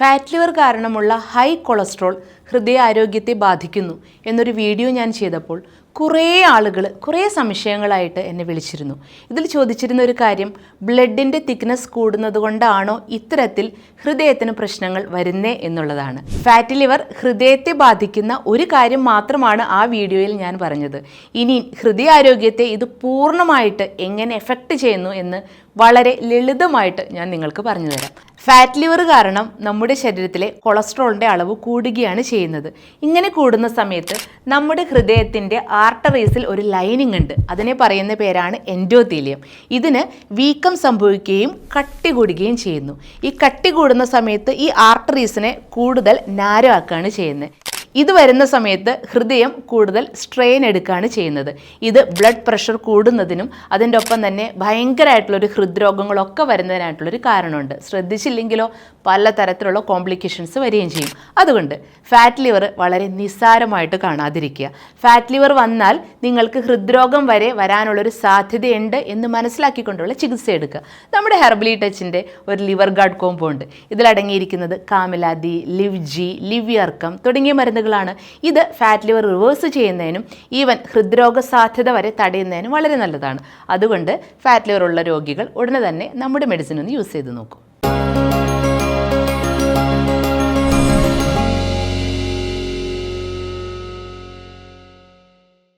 Fat liver കാരണമുള്ള high cholesterol ഹൃദയാരോഗ്യത്തെ ബാധിക്കുന്നു എന്നൊരു വീഡിയോ ഞാൻ ചെയ്തപ്പോൾ കുറേ ആളുകൾ കുറേ സംശയങ്ങളായിട്ട് എന്നെ വിളിച്ചിരുന്നു. ഇതിൽ ചോദിച്ചിരുന്ന ഒരു കാര്യം, ബ്ലഡിൻ്റെ തിക്നെസ് കൂടുന്നത് കൊണ്ടാണോ ഇത്തരത്തിൽ ഹൃദയത്തിന് പ്രശ്നങ്ങൾ വരുന്നേ എന്നുള്ളതാണ്. ഫാറ്റ് ലിവർ ഹൃദയത്തെ ബാധിക്കുന്ന ഒരു കാര്യം മാത്രമാണ് ആ വീഡിയോയിൽ ഞാൻ പറഞ്ഞത്. ഇനി ഹൃദയാരോഗ്യത്തെ ഇത് പൂർണ്ണമായിട്ട് എങ്ങനെ എഫക്റ്റ് ചെയ്യുന്നു എന്ന് വളരെ ലളിതമായിട്ട് ഞാൻ നിങ്ങൾക്ക് പറഞ്ഞു തരാം. ഫാറ്റ് ലിവർ കാരണം നമ്മുടെ ശരീരത്തിലെ കൊളസ്ട്രോളിൻ്റെ അളവ് കൂടുകയാണ് ചെയ്യുന്നത്. ഇങ്ങനെ കൂടുന്ന സമയത്ത് നമ്മുടെ ഹൃദയത്തിൻ്റെ ആർട്ടറീസിൽ ഒരു ലൈനിങ് ഉണ്ട്. അതിനെ പറയുന്ന പേരാണ് എൻഡോത്തീലിയം. ഇതിന് വീക്കം സംഭവിക്കുകയും കട്ടി കൂടുകയും ചെയ്യുന്നു. ഈ കട്ടി കൂടുന്ന സമയത്ത് ഈ ആർട്ടറീസിനെ കൂടുതൽ നാരോ ആക്കുകയാണ് ചെയ്യുന്നത്. ഇത് വരുന്ന സമയത്ത് ഹൃദയം കൂടുതൽ സ്ട്രെയിൻ എടുക്കുകയാണ് ചെയ്യുന്നത്. ഇത് ബ്ലഡ് പ്രഷർ കൂടുന്നതിനും അതിൻ്റെ ഒപ്പം തന്നെ ഭയങ്കരമായിട്ടുള്ളൊരു ഹൃദ്രോഗങ്ങളൊക്കെ വരുന്നതിനായിട്ടുള്ളൊരു കാരണമുണ്ട്. ശ്രദ്ധിച്ചില്ലെങ്കിലോ പലതരത്തിലുള്ള കോംപ്ലിക്കേഷൻസ് വരികയും ചെയ്യും. അതുകൊണ്ട് ഫാറ്റ് ലിവർ വളരെ നിസ്സാരമായിട്ട് കാണാതിരിക്കുക. ഫാറ്റ് ലിവർ വന്നാൽ നിങ്ങൾക്ക് ഹൃദ്രോഗം വരെ വരാനുള്ളൊരു സാധ്യതയുണ്ട് എന്ന് മനസ്സിലാക്കിക്കൊണ്ടുള്ള ചികിത്സ എടുക്കുക. നമ്മുടെ ഹെർബലി ടച്ചിൻ്റെ ഒരു ലിവർ ഗാർഡ് കോംബോ ഉണ്ട്. ഇതിലടങ്ങിയിരിക്കുന്നത് കാമിലാദി, ലിവ്ജി, ലിവിയർക്കം തുടങ്ങിയ മരുന്നുകളാണ്. ഇത് ഫാറ്റ് ലിവർ റിവേഴ്സ് ചെയ്യുന്നതിനും ഈവൻ ഹൃദ്രോഗ സാധ്യത വരെ തടയുന്നതിനും വളരെ നല്ലതാണ്. അതുകൊണ്ട് ഫാറ്റ് ലിവർ ഉള്ള രോഗികൾ ഉടനെ തന്നെ നമ്മുടെ മെഡിസിൻ ഒന്ന് യൂസ് ചെയ്ത് നോക്കൂ.